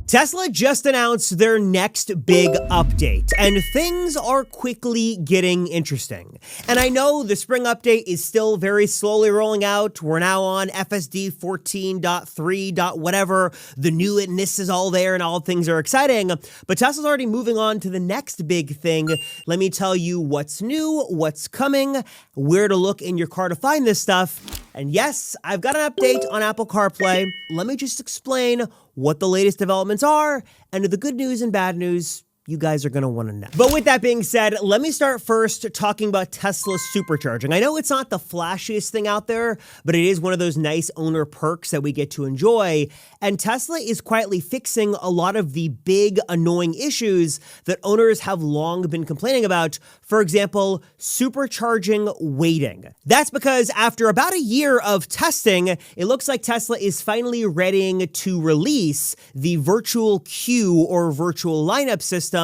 Tesla just announced their next big update, and things are quickly getting interesting. And I know the spring update is still very slowly rolling out. We're now on FSD 14.3. Whatever. The new itness is all there and all things are exciting. But Tesla's already moving on to the next big thing. Let me tell you what's new, what's coming, where to look in your car to find this stuff. And yes, I've got an update on Apple CarPlay. Let me just explain what the latest developments are, and the good news and bad news you guys are going to want to know. But with that being said, let me start first talking about Tesla's Supercharging. I know it's not the flashiest thing out there, but it is one of those nice owner perks that we get to enjoy. And Tesla is quietly fixing a lot of the big annoying issues that owners have long been complaining about. For example, supercharging waiting. That's because after about a year of testing, it looks like Tesla is finally readying to release the virtual queue or virtual lineup system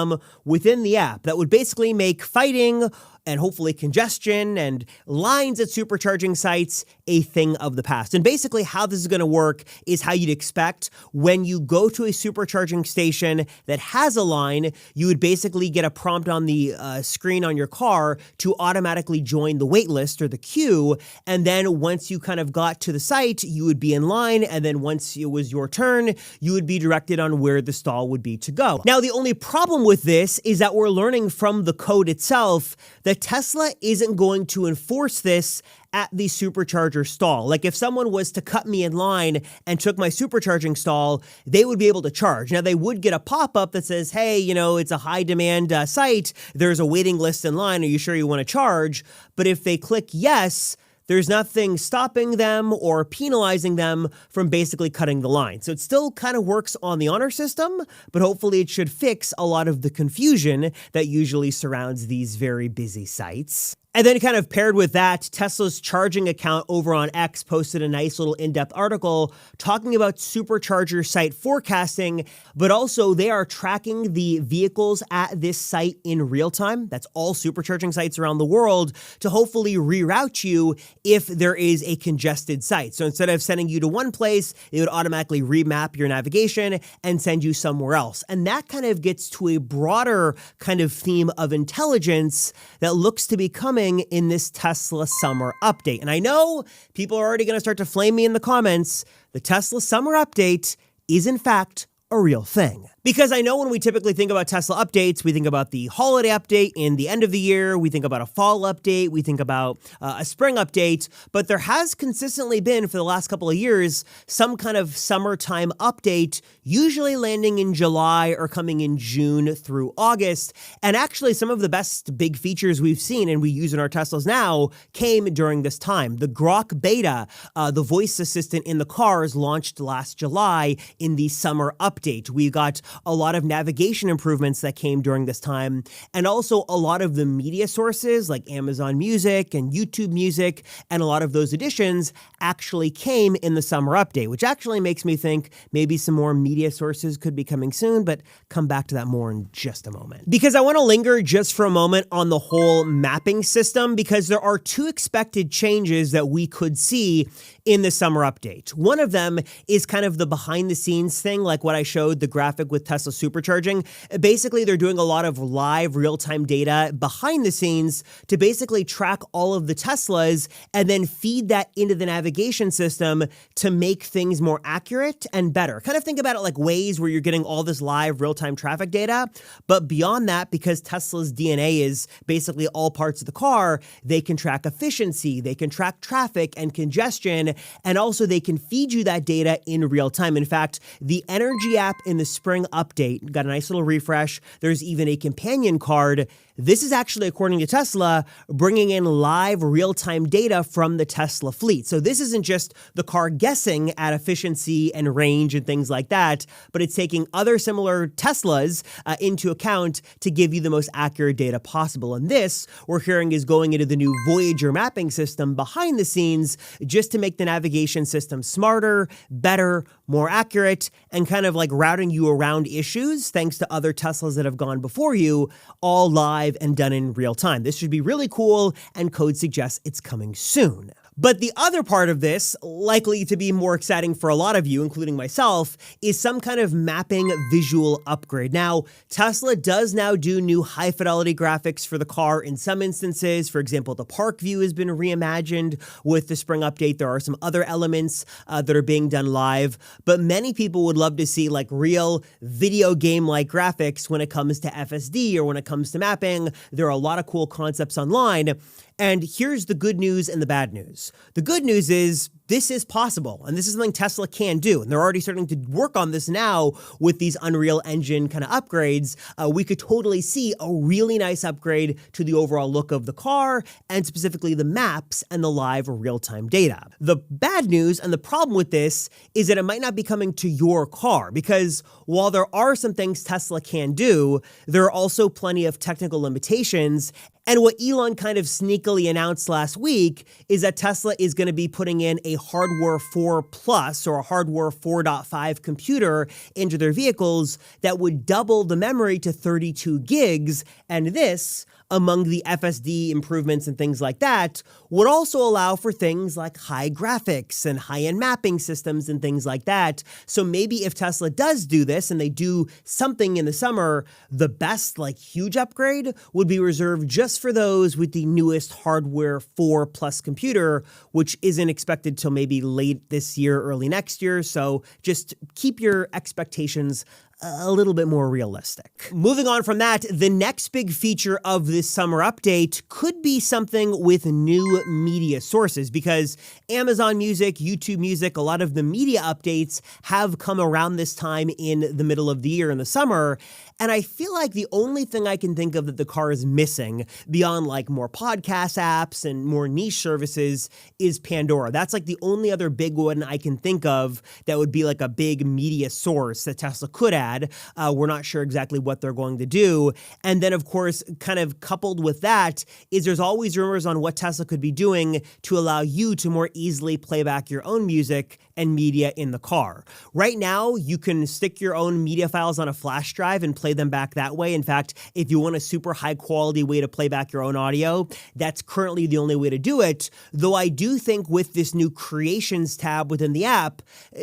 within the app that would basically make fighting and hopefully congestion and lines at supercharging sites a thing of the past. And basically how this is going to work is how you'd expect when you go to a supercharging station that has a line, you would basically get a prompt on the screen on your car to automatically join the wait list or the queue. And then once you kind of got to the site, you would be in line. And then once it was your turn, you would be directed on where the stall would be to go. Now, the only problem with this is that we're learning from the code itself that Tesla isn't going to enforce this at the supercharger stall. Like if someone was to cut me in line and took my supercharging stall, they would be able to charge. Now they would get a pop-up that says, hey, you know, it's a high demand site. There's a waiting list in line. Are you sure you want to charge? But if they click yes, there's nothing stopping them or penalizing them from basically cutting the line. So it still kind of works on the honor system, but hopefully it should fix a lot of the confusion that usually surrounds these very busy sites. And then kind of paired with that, Tesla's charging account over on X posted a nice little in-depth article talking about supercharger site forecasting, but also they are tracking the vehicles at this site in real time. That's all supercharging sites around the world to hopefully reroute you if there is a congested site. So instead of sending you to one place, it would automatically remap your navigation and send you somewhere else. And that kind of gets to a broader kind of theme of intelligence that looks to be coming in this Tesla summer update. And I know people are already going to start to flame me in the comments. The Tesla summer update is in fact a real thing. Because I know when we typically think about Tesla updates, we think about the holiday update in the end of the year, we think about a fall update, we think about a spring update, but there has consistently been for the last couple of years some kind of summertime update, usually landing in July or coming in June through August. And actually some of the best big features we've seen and we use in our Teslas now came during this time. The Grok beta, the voice assistant in the cars, launched last July in the summer update. We got a lot of navigation improvements that came during this time, and also a lot of the media sources like Amazon Music and YouTube Music, and a lot of those additions actually came in the summer update, which actually makes me think maybe some more media sources could be coming soon, but come back to that more in just a moment. Because I want to linger just for a moment on the whole mapping system, because there are two expected changes that we could see in the summer update. One of them is kind of the behind the scenes thing, like what I showed, the graphic with Tesla Supercharging. Basically, they're doing a lot of live real-time data behind the scenes to basically track all of the Teslas and then feed that into the navigation system to make things more accurate and better. Kind of think about it like Waze, where you're getting all this live real-time traffic data. But beyond that, because Tesla's DNA is basically all parts of the car, they can track efficiency, they can track traffic and congestion, and also they can feed you that data in real time. In fact, the Energy app in the spring update got a nice little refresh. There's even a companion card. This is actually, according to Tesla, bringing in live real-time data from the Tesla fleet. So this isn't just the car guessing at efficiency and range and things like that, but it's taking other similar Teslas into account to give you the most accurate data possible. And this, we're hearing, is going into the new Voyager mapping system behind the scenes just to make the navigation system smarter, better, more accurate, and kind of like routing you around issues thanks to other Teslas that have gone before you, all live and done in real time. This should be really cool, and code suggests it's coming soon. But the other part of this, likely to be more exciting for a lot of you, including myself, is some kind of mapping visual upgrade. Now, Tesla does now do new high-fidelity graphics for the car in some instances. For example, the park view has been reimagined with the spring update. There are some other elements that are being done live, but many people would love to see like real video game-like graphics when it comes to FSD or when it comes to mapping. There are a lot of cool concepts online. And here's the good news and the bad news. The good news is this is possible, and this is something Tesla can do. And they're already starting to work on this now with these Unreal Engine kind of upgrades. We could totally see a really nice upgrade to the overall look of the car, and specifically the maps and the live real-time data. The bad news and the problem with this is that it might not be coming to your car, because while there are some things Tesla can do, there are also plenty of technical limitations. And what Elon kind of sneakily announced last week is that Tesla is going to be putting in a Hardware 4 Plus or a Hardware 4.5 computer into their vehicles that would double the memory to 32 gigs. And this, among the FSD improvements and things like that, would also allow for things like high graphics and high-end mapping systems and things like that. So maybe if Tesla does do this and they do something in the summer, the best like huge upgrade would be reserved just for those with the newest Hardware 4 Plus computer, which isn't expected till maybe late this year, early next year. So just keep your expectations a little bit more realistic. Moving on from that, the next big feature of this summer update could be something with new media sources, because Amazon Music, YouTube Music, a lot of the media updates have come around this time in the middle of the year in the summer. And I feel like the only thing I can think of that the car is missing beyond like more podcast apps and more niche services is Pandora. That's like the only other big one I can think of that would be like a big media source that Tesla could add. We're not sure exactly what they're going to do. And then, of course, kind of coupled with that is there's always rumors on what Tesla could be doing to allow you to more easily play back your own music and media in the car. Right now, you can stick your own media files on a flash drive and play them back that way. In fact, if you want a super high quality way to play back your own audio, that's currently the only way to do it. Though I do think with this new Creations tab within the app,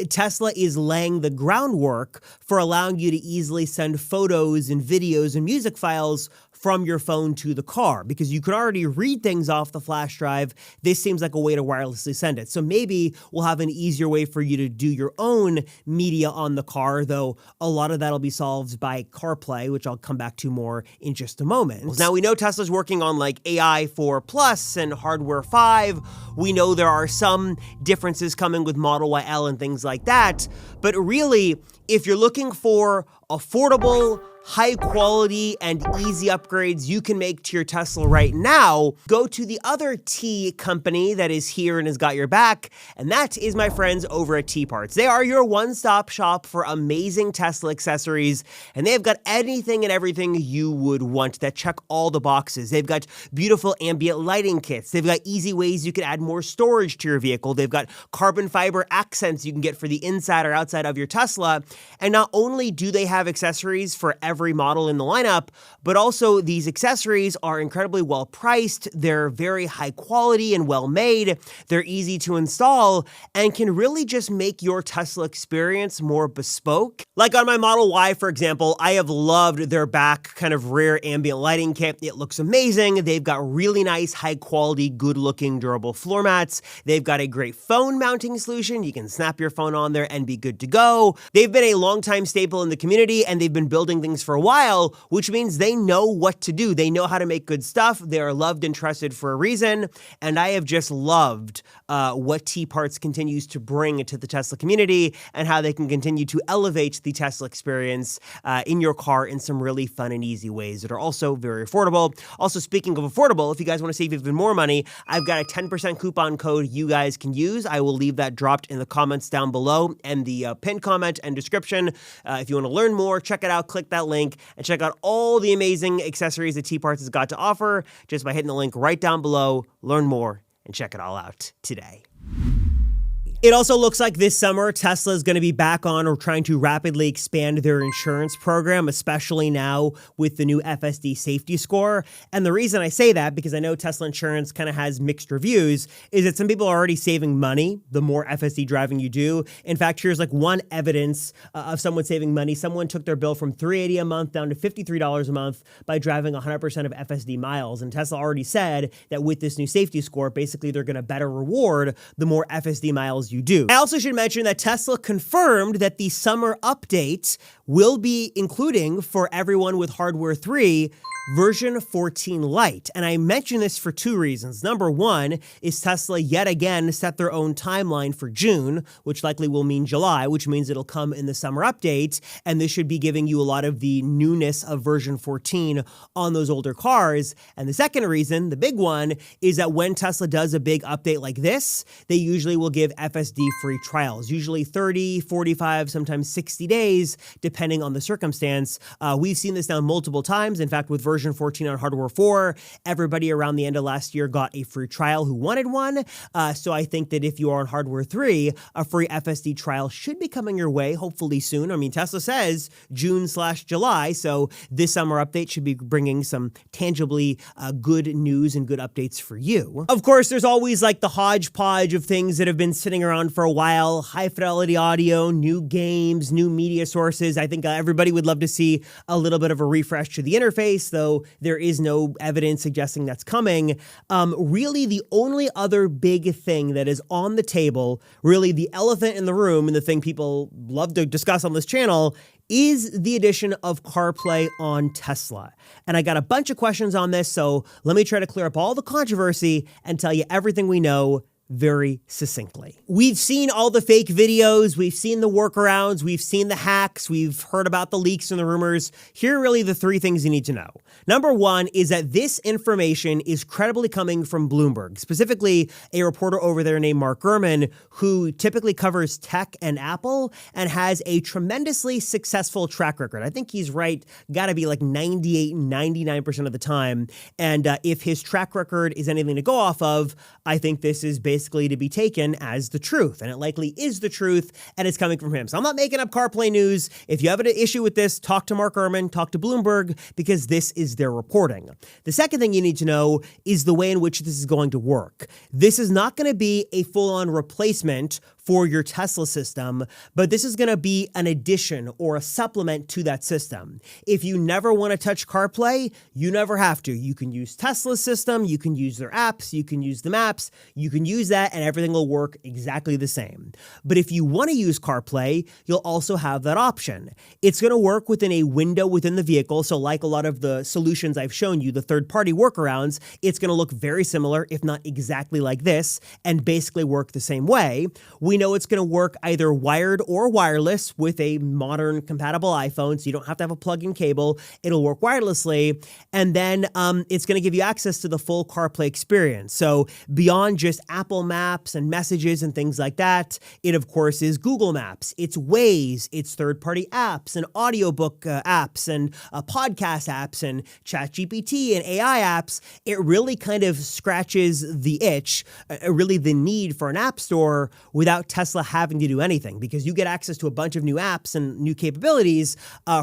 Tesla is laying the groundwork for allowing you to easily send photos and videos and music files from your phone to the car, because you can already read things off the flash drive. This seems like a way to wirelessly send it. So maybe we'll have an easier way for you to do your own media on the car, though a lot of that'll be solved by CarPlay, which I'll come back to more in just a moment. Now, we know Tesla's working on like AI 4 Plus and Hardware 5. We know there are some differences coming with Model Y L and things like that. But really, if you're looking for affordable, high quality and easy upgrades you can make to your Tesla right now, go to the other T company that is here and has got your back, and that is my friends over at T Parts. They are your one-stop shop for amazing Tesla accessories, and they have got anything and everything you would want that check all the boxes. They've got beautiful ambient lighting kits. They've got easy ways you can add more storage to your vehicle. They've got carbon fiber accents you can get for the inside or outside of your Tesla. And not only do they have accessories for every model in the lineup, but also these accessories are incredibly well priced. They're very high quality and well made. They're easy to install and can really just make your Tesla experience more bespoke. Like on my Model Y, for example, I have loved their back kind of rear ambient lighting kit. It looks amazing. They've got really nice, high quality, good looking, durable floor mats. They've got a great phone mounting solution. You can snap your phone on there and be good to go. They've been a longtime staple in the community, and they've been building things for a while, which means they know what to do. They know how to make good stuff. They are loved and trusted for a reason. And I have just loved what T Parts continues to bring to the Tesla community and how they can continue to elevate the Tesla experience in your car in some really fun and easy ways that are also very affordable. Also, speaking of affordable, if you guys want to save even more money, I've got a 10% coupon code you guys can use. I will leave that dropped in the comments down below and the pinned comment and description. If you want to learn more, check it out, click that link, and check out all the amazing accessories that T Parts has got to offer just by hitting the link right down below. Learn more and check it all out today. It also looks like this summer, Tesla is going to be back on or trying to rapidly expand their insurance program, especially now with the new FSD safety score. And the reason I say that, because I know Tesla insurance kind of has mixed reviews, is that some people are already saving money the more FSD driving you do. In fact, here's like one evidence of someone saving money. Someone took their bill from $380 a month down to $53 a month by driving 100% of FSD miles. And Tesla already said that with this new safety score, basically they're going to better reward the more FSD miles you do. I also should mention that Tesla confirmed that the summer update will be including for everyone with hardware 3 version 14 Lite. And I mention this for two reasons. Number one is Tesla yet again set their own timeline for June, which likely will mean July, which means it'll come in the summer update. And this should be giving you a lot of the newness of version 14 on those older cars. And the second reason, the big one, is that when Tesla does a big update like this, they usually will give FSD free trials, usually 30, 45, sometimes 60 days, depending on the circumstance. We've seen this now multiple times. In fact, with version 14 on hardware 4, everybody around the end of last year got a free trial who wanted one. So I think that if you are on hardware 3, a free FSD trial should be coming your way, hopefully soon. I mean, Tesla says June/July, so this summer update should be bringing some tangibly good news and good updates for you. Of course, there's always like the hodgepodge of things that have been sitting around for a while: high fidelity audio, new games, new media sources. I think everybody would love to see a little bit of a refresh to the interface, though there is no evidence suggesting that's coming. Really, the only other big thing that is on the table, really the elephant in the room, and the thing people love to discuss on this channel, is the addition of CarPlay on Tesla. And I got a bunch of questions on this, so let me try to clear up all the controversy and tell you everything we know very succinctly. We've seen all the fake videos, we've seen the workarounds, we've seen the hacks, we've heard about the leaks and the rumors. Here are really the three things you need to know. Number one is that this information is credibly coming from Bloomberg, specifically a reporter over there named Mark Gurman, who typically covers tech and Apple and has a tremendously successful track record. I think he's right, gotta be like 98, 99% of the time. And if his track record is anything to go off of, I think this is basically to be taken as the truth, and it likely is the truth, and it's coming from him. So I'm not making up CarPlay news. If you have an issue with this, talk to Mark Gurman, talk to Bloomberg, because this is their reporting. The second thing you need to know is the way in which this is going to work. This is not going to be a full-on replacement for your Tesla system, but this is going to be an addition or a supplement to that system. If you never want to touch CarPlay, you never have to. You can use Tesla's system, you can use their apps, you can use the maps, you can use that, and everything will work exactly the same. But if you want to use CarPlay, you'll also have that option. It's going to work within a window within the vehicle, so like a lot of the solutions I've shown you, the third-party workarounds, it's going to look very similar, if not exactly like this, and basically work the same way. We know it's going to work either wired or wireless with a modern compatible iPhone, so you don't have to have a plug-in cable. It'll work wirelessly, and then it's going to give you access to the full CarPlay experience. So beyond just Apple Maps and messages and things like that, it of course is Google Maps, it's Waze, it's third-party apps and audiobook apps and podcast apps and ChatGPT and AI apps. It really kind of scratches the itch, really the need for an app store without Tesla having to do anything, because you get access to a bunch of new apps and new capabilities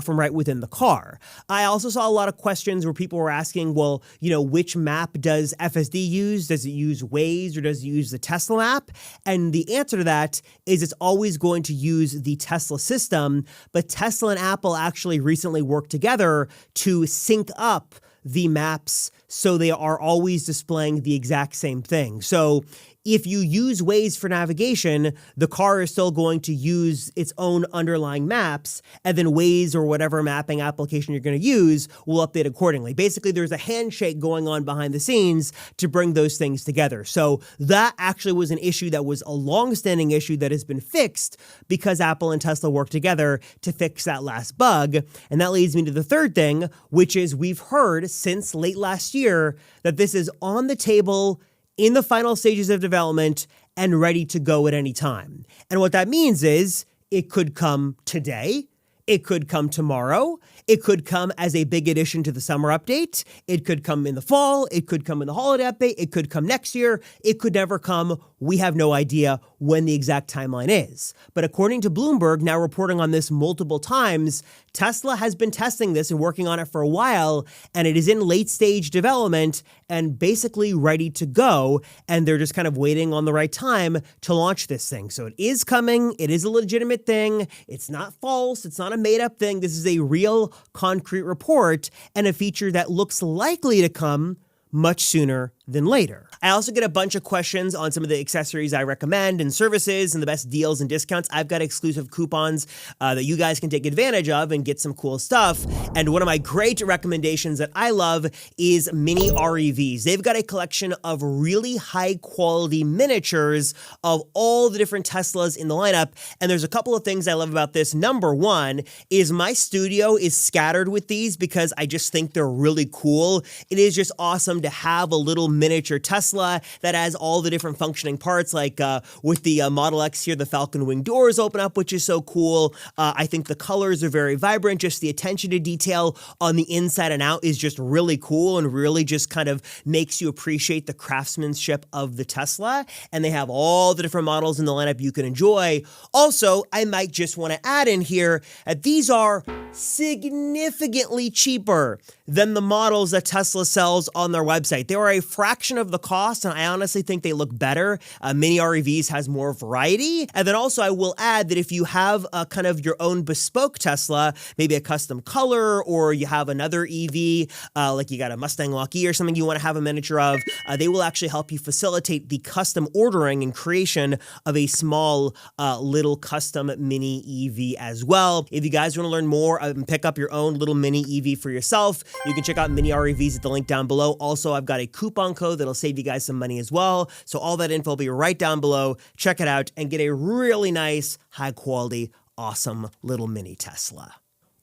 from right within the car. I also saw a lot of questions where people were asking, well, you know, which map does FSD use? Does it use Waze or does it use the Tesla map? And the answer to that is it's always going to use the Tesla system, but Tesla and Apple actually recently worked together to sync up the maps so they are always displaying the exact same thing. So if you use Waze for navigation, the car is still going to use its own underlying maps, and then Waze or whatever mapping application you're going to use will update accordingly. Basically, there's a handshake going on behind the scenes to bring those things together. So that actually was an issue that was a long-standing issue that has been fixed because Apple and Tesla worked together to fix that last bug. And that leads me to the third thing, which is we've heard since late last year that this is on the table in the final stages of development and ready to go at any time. And what that means is it could come today, it could come tomorrow, it could come as a big addition to the summer update, it could come in the fall, it could come in the holiday update, it could come next year, it could never come. We have no idea. when the exact timeline is. But according to Bloomberg, now reporting on this multiple times, Tesla has been testing this and working on it for a while, and it is in late stage development and basically ready to go. And they're just kind of waiting on the right time to launch this thing. So it is coming. It is a legitimate thing. It's not false. It's not a made up thing. This is a real concrete report and a feature that looks likely to come much sooner than later. I also get a bunch of questions on some of the accessories I recommend and services and the best deals and discounts. I've got exclusive coupons that you guys can take advantage of and get some cool stuff. And one of my great recommendations that I love is Mini REVs. They've got a collection of really high quality miniatures of all the different Teslas in the lineup. And there's a couple of things I love about this. Number one is my studio is scattered with these because I just think they're really cool. It is just awesome to have a little miniature Tesla that has all the different functioning parts, like with the Model X here, the Falcon Wing doors open up, which is so cool. I think the colors are very vibrant. Just the attention to detail on the inside and out is just really cool and really just kind of makes you appreciate the craftsmanship of the Tesla. And they have all the different models in the lineup you can enjoy. Also, I might just want to add in here that these are significantly cheaper than the models that Tesla sells on their website. They are a fraction of the cost, and I honestly think they look better. Mini REVs has more variety. And then also I will add that if you have kind of your own bespoke Tesla, maybe a custom color, or you have another EV, like you got a Mustang Mach-E or something you want to have a miniature of, they will actually help you facilitate the custom ordering and creation of a small little custom mini EV as well. If you guys want to learn more and pick up your own little mini EV for yourself, you can check out Mini REVs at the link down below. Also, I've got a coupon code that'll save you guys some money as well. So all that info will be right down below. Check it out and get a really nice, high quality, awesome little mini Tesla.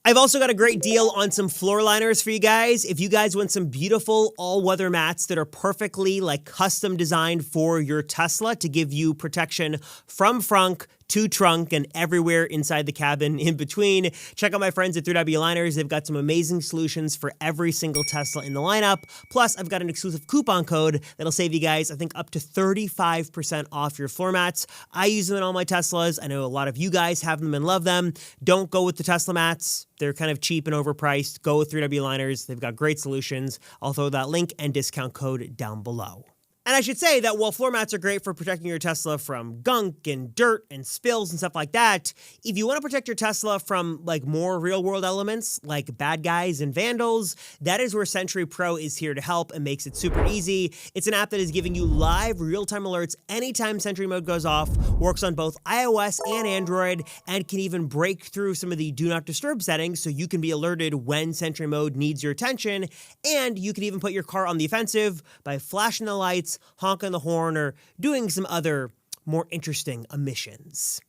I've also got a great deal on some floor liners for you guys. If you guys want some beautiful all-weather mats that are perfectly like custom designed for your Tesla to give you protection from frunk to trunk and everywhere inside the cabin in between, check out my friends at 3W Liners. They've got some amazing solutions for every single Tesla in the lineup. Plus, I've got an exclusive coupon code that'll save you guys, I think, up to 35% off your floor mats. I use them in all my Teslas. I know a lot of you guys have them and love them. Don't go with the Tesla mats. They're kind of cheap and overpriced. Go with 3W Liners. They've got great solutions. I'll throw that link and discount code down below. And I should say that while floor mats are great for protecting your Tesla from gunk and dirt and spills and stuff like that, if you want to protect your Tesla from like more real world elements like bad guys and vandals, that is where Sentry Pro is here to help and makes it super easy. It's an app that is giving you live real-time alerts anytime Sentry mode goes off, works on both iOS and Android, and can even break through some of the do not disturb settings so you can be alerted when Sentry mode needs your attention. And you can even put your car on the offensive by flashing the lights, honking the horn, or doing some other more interesting emissions.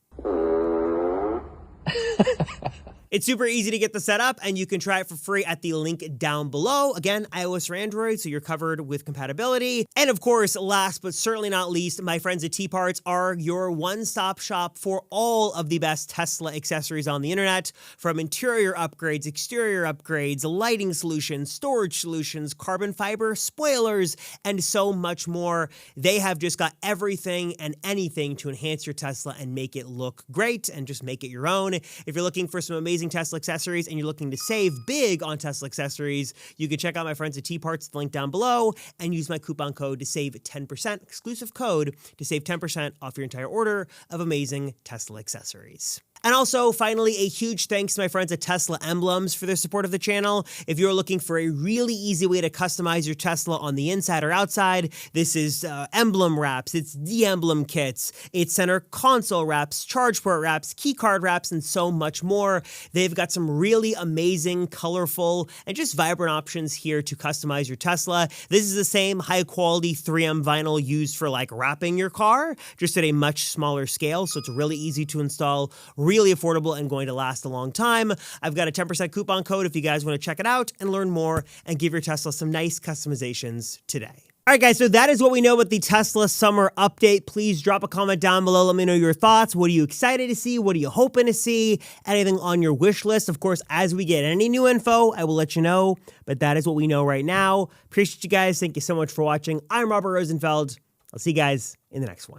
It's super easy to get the setup, and you can try it for free at the link down below. Again, iOS or Android, so you're covered with compatibility. And of course, last but certainly not least, my friends at T-Parts are your one-stop shop for all of the best Tesla accessories on the internet, from interior upgrades, exterior upgrades, lighting solutions, storage solutions, carbon fiber, spoilers, and so much more. They have just got everything and anything to enhance your Tesla and make it look great and just make it your own. If you're looking for some amazing Tesla accessories and you're looking to save big on Tesla accessories, you can check out my friends at T-Parts, the link down below, and use my coupon code to save 10%, exclusive code to save 10% off your entire order of amazing Tesla accessories. And also, finally, a huge thanks to my friends at Tesla Emblems for their support of the channel. If you're looking for a really easy way to customize your Tesla on the inside or outside, this is emblem wraps, it's de-emblem kits, it's center console wraps, charge port wraps, key card wraps, and so much more. They've got some really amazing, colorful, and just vibrant options here to customize your Tesla. This is the same high-quality 3M vinyl used for like wrapping your car, just at a much smaller scale, so it's really easy to install, really affordable, and going to last a long time. I've got a 10% coupon code if you guys want to check it out and learn more and give your Tesla some nice customizations today. All right, guys, so that is what we know about the Tesla summer update. Please drop a comment down below. Let me know your thoughts. What are you excited to see? What are you hoping to see? Anything on your wish list? Of course, as we get any new info, I will let you know. But that is what we know right now. Appreciate you guys. Thank you so much for watching. I'm Robert Rosenfeld. I'll see you guys in the next one.